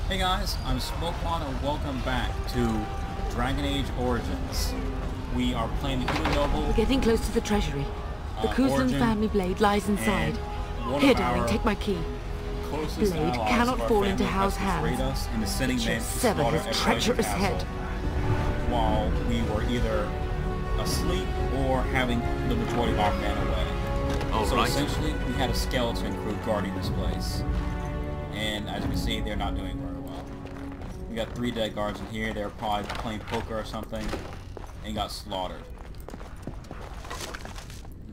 Hey guys, I'm Smokewadgaming and welcome back to Dragon Age Origins. We are playing the Human Noble. We're getting close to the treasury. The Kuzlin family blade lies inside. Here, darling, take my key. Blade cannot fall into Hal's hands. It should sever his treacherous head. While we were either asleep or having the majority of our men away. So essentially, we had a skeleton crew guarding this place. And as you can see, they're not doing very well. We got 3 dead guards in here. They're probably playing poker or something and got slaughtered.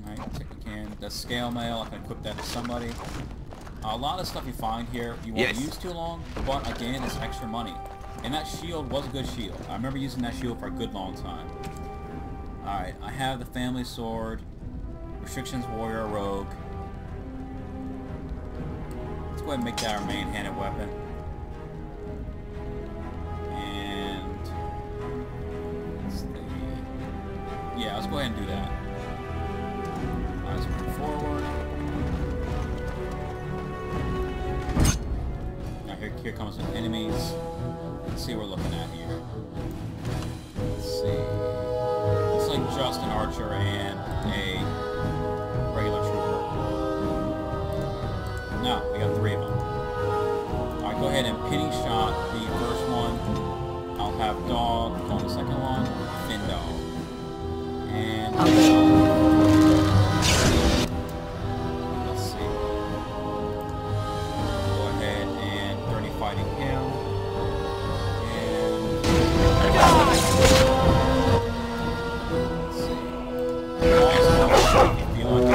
Alright, take a can. That's scale mail. I can equip that to somebody. A lot of stuff you find here you won't use too long, but again, it's extra money. And that shield was a good shield. I remember using that shield for a good long time. Alright, I have the family sword, restrictions warrior rogue. Let's go ahead and make that our main-handed weapon. And yeah, let's go ahead and do that. Alright, let's move forward. Now here comes some enemies. Let's see what we're looking at here. Let's see. Looks like just an archer and a regular trooper. No, we got 3 of them. Alright, go ahead and pinning shot the first one. I'll have dog on the second one. Thin dog. And let's see. Go ahead and 30 fighting him. And let's see. Also, if you want to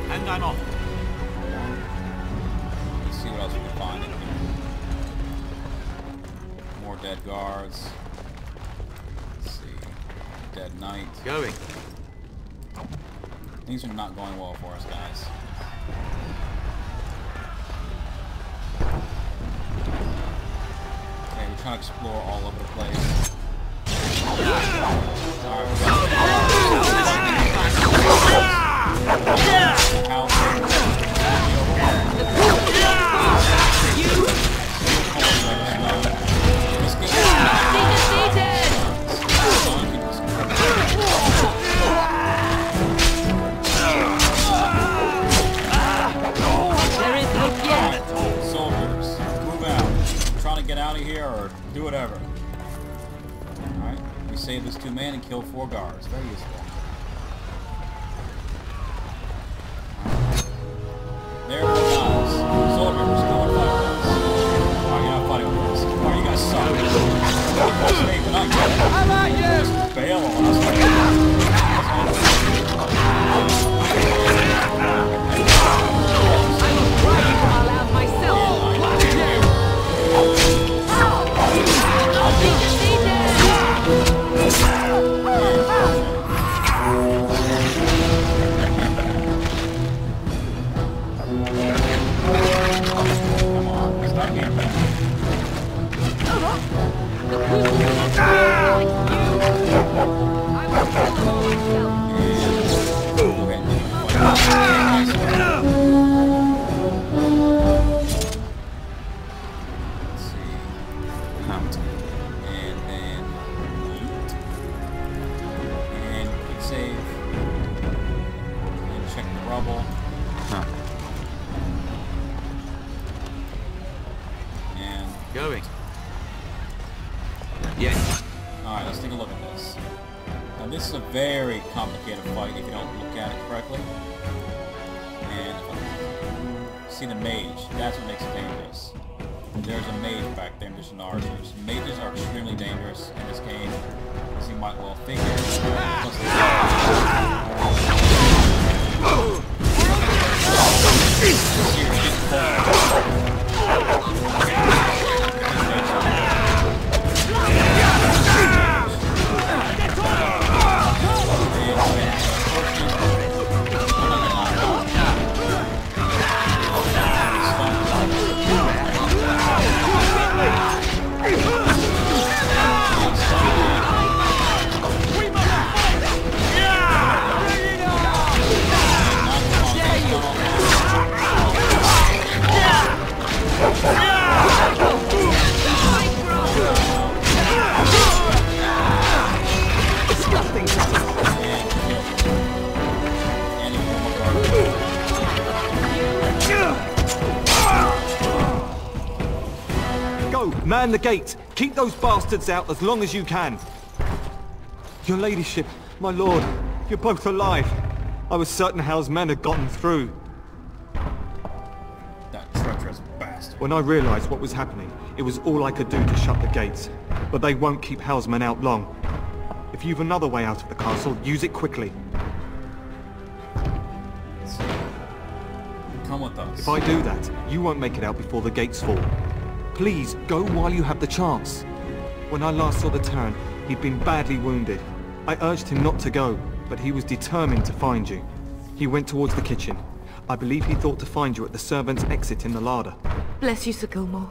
and I'm off. Let's see what else we can find in here. More dead guards. Let's see. Dead knight. Going. Things are not going well for us, guys. Okay, we're trying to explore all over the place. Alright, we soldiers, move out. I'm trying to get out of here or do whatever. Alright, we saved this 2 men and killed 4 guards. Very useful. There it goes. Soldiers, come and fight with us. Alright, you're not fighting with us. Alright, you guys suck. How about you? Just bail on us. Going. Yes. Alright, let's take a look at this. Now this is a very complicated fight if you don't look at it correctly. And see the mage, that's what makes it dangerous. There's a mage back there and there's an archers. Mages are extremely dangerous in this game, as you might well figure. Plus Go! Man the gate! Keep those bastards out as long as you can! Your ladyship, my lord, you're both alive. I was certain Hal's men had gotten through. That treacherous bastard. When I realized what was happening, it was all I could do to shut the gates. But they won't keep Hal's men out long. If you've another way out of the castle, use it quickly. Come with us. If I do that, you won't make it out before the gates fall. Please, go while you have the chance. When I last saw the Terran, he'd been badly wounded. I urged him not to go, but he was determined to find you. He went towards the kitchen. I believe he thought to find you at the servants' exit in the larder. Bless you, Sir Gilmore.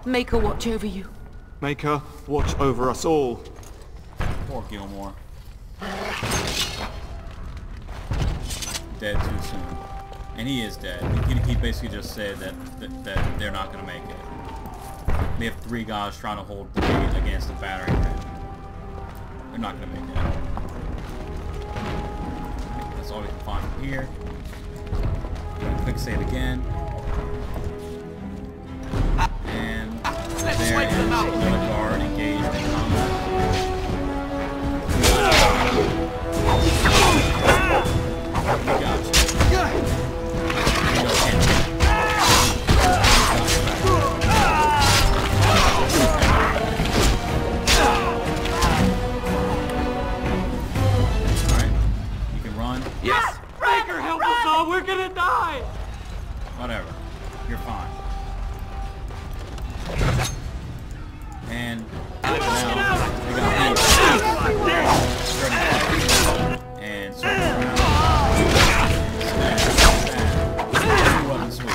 Make her watch over you. Make her watch over us all. Poor Gilmore. Dead too soon. And he is dead. He basically just said that they're not going to make it. They have 3 guys trying to hold the gate against the battering ram. They're not going to make it. That's all we can find from here. Quick save again. And there is another guard engaged in combat. Gotcha. Yes! Baker, help us all! We're gonna die! Whatever. You're fine. And now we got and circle around. Wasn't sweet.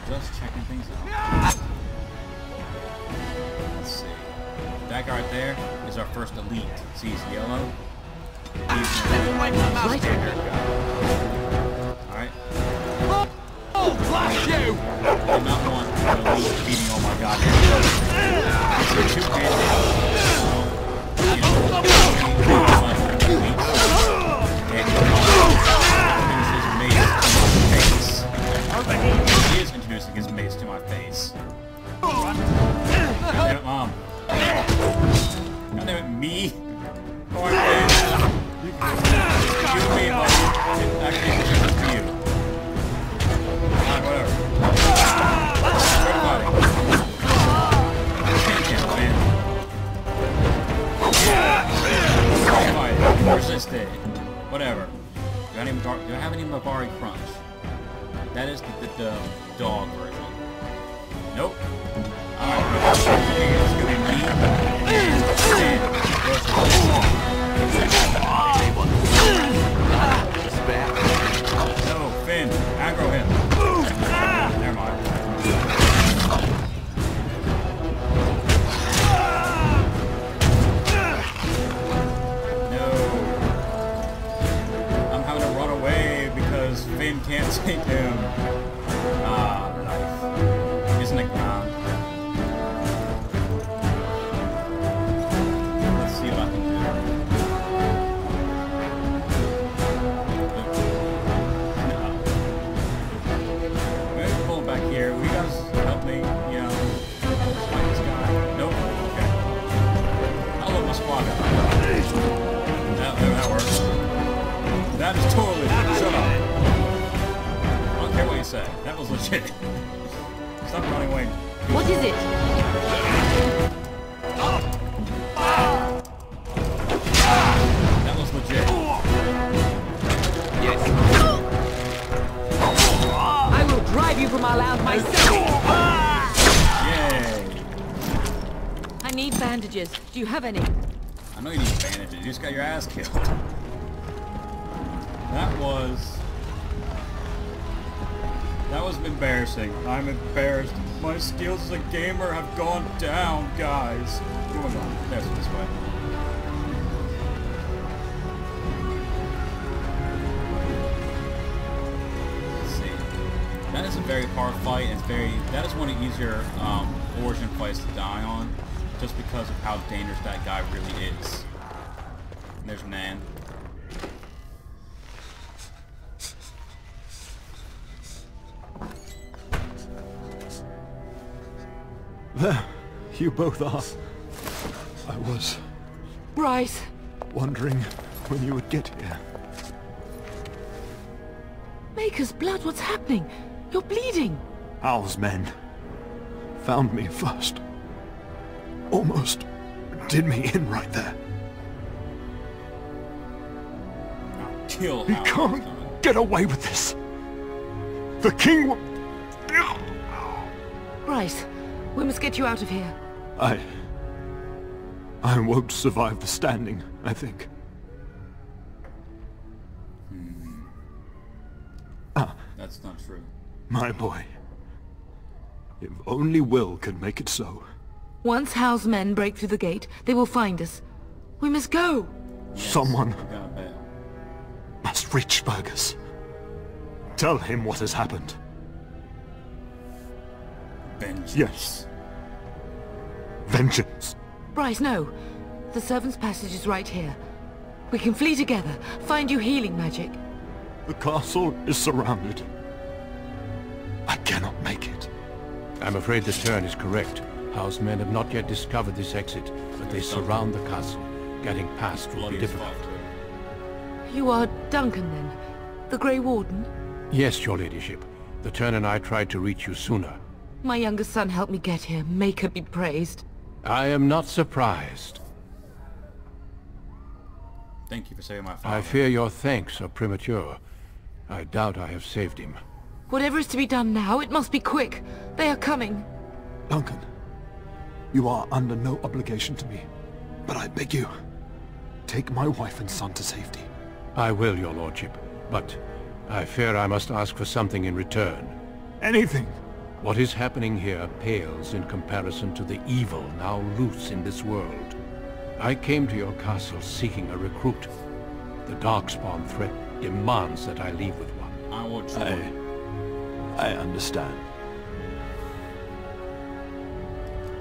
Just checking things out. Let's see. That guy right there is our first elite. See, he's yellow. He's the standard guy. Alright. Oh, blast you! I do not want an elite beating all my goddamn It's a two-handed. He is introducing his mace to my face. Goddammit, Mom. Goddammit, me? Oh, I'm dead. You and me, buddy. Actually, it's just for you. Alright, whatever. Everybody. Everybody. Resisted. Whatever. Do I have any Mavari Crunch? That is the dog version. Nope. Alright, it's gonna be me and Finn versus No, Finn, aggro him. Never mind. No. I'm having to run away because Finn can't take him. Knife. He's in the ground. Let's see what I can do. No. Maybe pull him back here. Will you guys help me? You know, fight this guy? Nope. Okay. I'll let my squad go. That works. That is totally. Shut up. I don't care what you say. That was legit. Stop running away. What is it? That was legit. Yes. I will drive you from our land myself. Yay. I need bandages. Do you have any? I know you need bandages. You just got your ass killed. That was embarrassing. I'm embarrassed My skills as a gamer have gone down, guys. Going on. That's this way. Let's see. That is a very hard fight. That is one of the easier origin fights to die on, just because of how dangerous that guy really is. And there's Nan. There, you both are. I was Bryce! wondering when you would get here. Maker's blood, what's happening? You're bleeding! Hal's men found me first. Almost did me in right there. Kill You Hal. can't get away with this. The king will... Bryce, we must get you out of here. I won't survive the standing, I think. That's not true. My boy. If only Will could make it so. Once Hal's men break through the gate, they will find us. We must go! Yes, Someone we gotta bail. must reach Fergus. Tell him what has happened. Vengeance. Yes. Vengeance. Bryce, no. The servant's passage is right here. We can flee together, find you healing magic. The castle is surrounded. I cannot make it. I'm afraid the turn is correct. House men have not yet discovered this exit, but they surround the castle. Getting past will be Bloody difficult. spot. You are Duncan, then? The Grey Warden? Yes, your ladyship. The turn and I tried to reach you sooner. My youngest son helped me get here. Maker be praised. I am not surprised. Thank you for saving my father. I fear your thanks are premature. I doubt I have saved him. Whatever is to be done now, it must be quick. They are coming. Duncan, you are under no obligation to me. But I beg you, take my wife and son to safety. I will, your lordship, but I fear I must ask for something in return. Anything. What is happening here pales in comparison to the evil now loose in this world. I came to your castle seeking a recruit. The Darkspawn threat demands that I leave with one. I will join. I understand.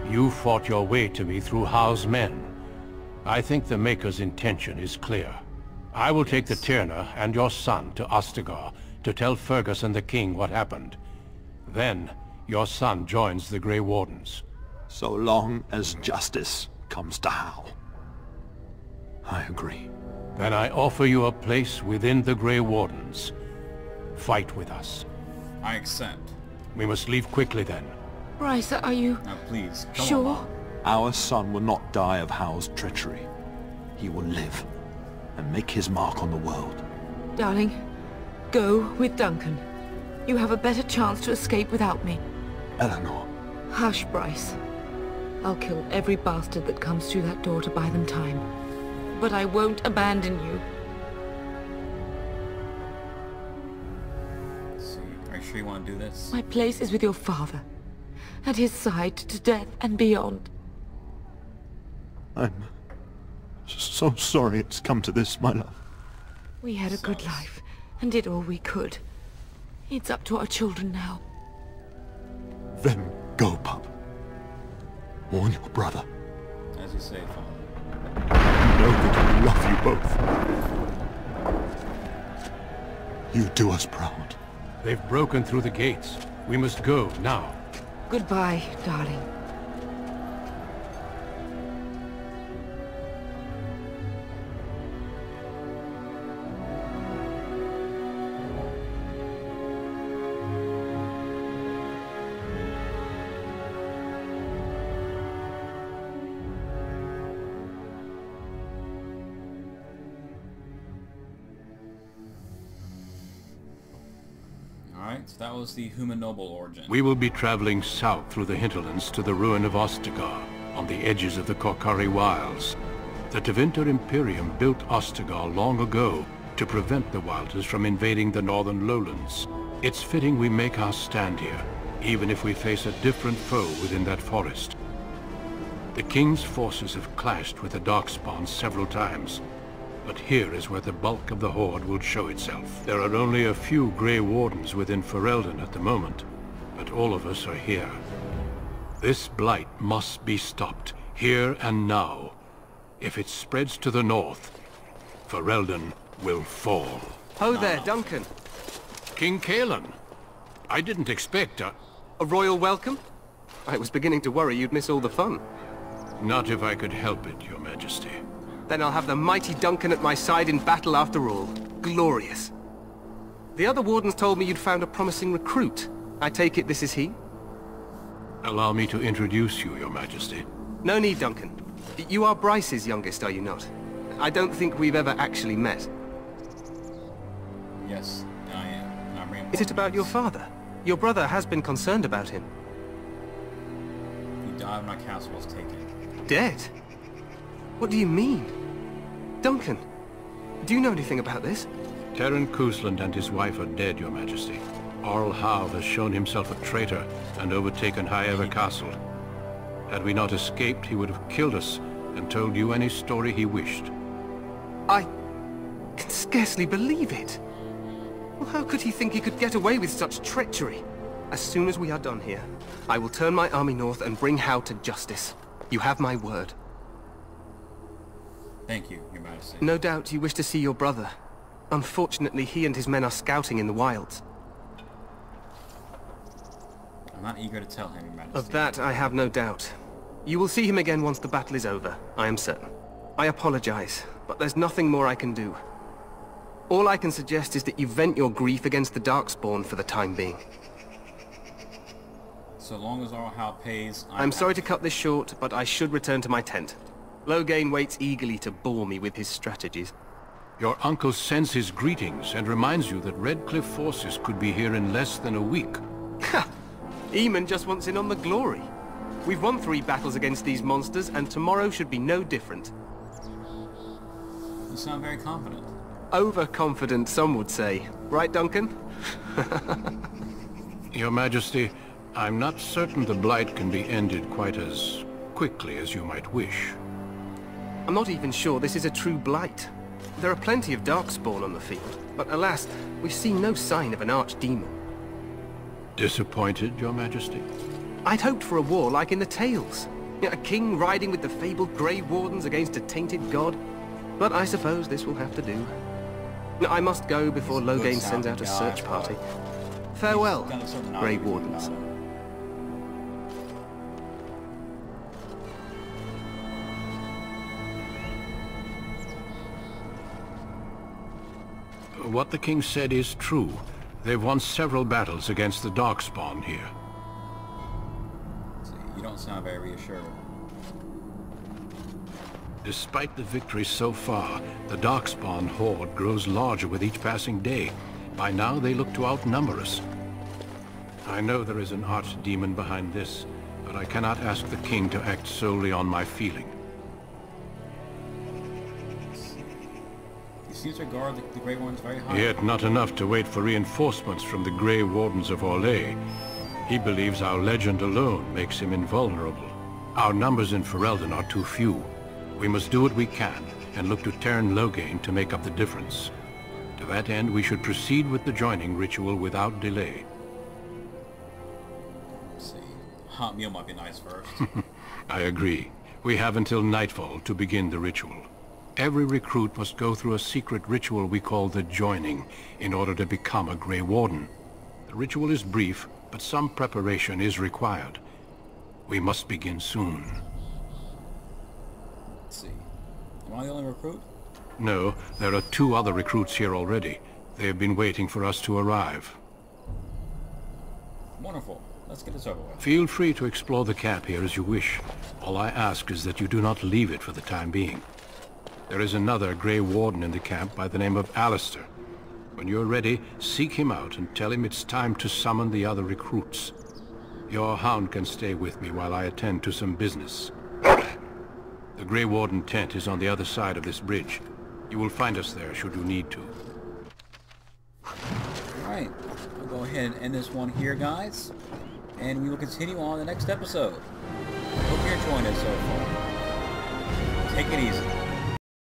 You fought your way to me through Howe's men. I think the Maker's intention is clear. I will take the Tyrna and your son to Ostagar to tell Fergus and the king what happened. Then, your son joins the Grey Wardens. So long as justice comes to Hal. I agree. Then I offer you a place within the Grey Wardens. Fight with us. I accept. We must leave quickly then. Bryce, are you... Now please, come sure? on. Our son will not die of Hal's treachery. He will live and make his mark on the world. Darling, go with Duncan. You have a better chance to escape without me. Eleanor. Hush, Bryce. I'll kill every bastard that comes through that door to buy them time. But I won't abandon you. Let's see. Are you sure you want to do this? My place is with your father. At his side to death and beyond. I'm so sorry it's come to this, my love. We had a good life and did all we could. It's up to our children now. Then go, pup. Warn your brother. As you say, Father. You know that I love you both. You do us proud. They've broken through the gates. We must go now. Goodbye, darling. Alright, so that was the human noble origin. We will be traveling south through the hinterlands to the ruin of Ostagar, on the edges of the Korkari Wilds. The Tevinter Imperium built Ostagar long ago to prevent the Wilders from invading the northern lowlands. It's fitting we make our stand here. even if we face a different foe within that forest. The King's forces have clashed with the Darkspawn several times, but here is where the bulk of the Horde will show itself. There are only a few Grey Wardens within Ferelden at the moment, but all of us are here. This blight must be stopped, here and now. If it spreads to the north, Ferelden will fall. Ho there, Duncan. King Cailan. I didn't expect a royal welcome? I was beginning to worry you'd miss all the fun. Not if I could help it, Your Majesty. Then I'll have the mighty Duncan at my side in battle after all. Glorious. The other wardens told me you'd found a promising recruit. I take it this is he? Allow me to introduce you, Your Majesty. No need, Duncan. You are Bryce's youngest, are you not? I don't think we've ever actually met. Yes, I am. Is it about your father? Your brother has been concerned about him. He died when our castle was taken. Dead? What do you mean? Duncan, do you know anything about this? Terran Cousland and his wife are dead, Your Majesty. Arl Howe has shown himself a traitor and overtaken Highever Castle. Had we not escaped, he would have killed us and told you any story he wished. I can scarcely believe it. Well, how could he think he could get away with such treachery? As soon as we are done here, I will turn my army north and bring Howe to justice. You have my word. Thank you, Your Majesty. No doubt you wish to see your brother. Unfortunately, he and his men are scouting in the wilds. I'm not eager to tell him, Your Majesty. Of that, I have no doubt. You will see him again once the battle is over, I am certain. I apologize, but there's nothing more I can do. All I can suggest is that you vent your grief against the Darkspawn for the time being. So long as Arl Howe pays, I'm sorry to cut this short, but I should return to my tent. Loghain waits eagerly to bore me with his strategies. Your uncle sends his greetings and reminds you that Redcliffe forces could be here in less than a week. Ha! Eamon just wants in on the glory. We've won 3 battles against these monsters, and tomorrow should be no different. You sound very confident. Overconfident, some would say. Right, Duncan? Your Majesty, I'm not certain the Blight can be ended quite as quickly as you might wish. I'm not even sure this is a true Blight. There are plenty of Darkspawn on the field, but alas, we've seen no sign of an archdemon. Disappointed, Your Majesty? I'd hoped for a war like in the tales. A king riding with the fabled Grey Wardens against a tainted god. But I suppose this will have to do. I must go before Loghain sends out a search party. Farewell, Grey Wardens. What the king said is true. They've won several battles against the Darkspawn here. See, you don't sound very reassured. Despite the victory so far, the Darkspawn horde grows larger with each passing day. By now, they look to outnumber us. I know there is an archdemon behind this, but I cannot ask the king to act solely on my feeling. He seems to regard the Grey Wardens very high. Yet not enough to wait for reinforcements from the Grey Wardens of Orlais. He believes our legend alone makes him invulnerable. Our numbers in Ferelden are too few. We must do what we can, and look to Terran Loghain to make up the difference. To that end, we should proceed with the joining ritual without delay. Let's see. Hot meal might be nice first. I agree. We have until nightfall to begin the ritual. Every recruit must go through a secret ritual we call the Joining in order to become a Grey Warden. The ritual is brief, but some preparation is required. We must begin soon. Let's see. Am I the only recruit? No, there are 2 other recruits here already. They have been waiting for us to arrive. Wonderful. Let's get this over with. Feel free to explore the camp here as you wish. All I ask is that you do not leave it for the time being. There is another Grey Warden in the camp by the name of Alistair. When you're ready, seek him out and tell him it's time to summon the other recruits. Your hound can stay with me while I attend to some business. The Grey Warden tent is on the other side of this bridge. You will find us there should you need to. Alright, I'll go ahead and end this one here, guys. and we will continue on the next episode. Hope you're enjoying it so far. Take it easy.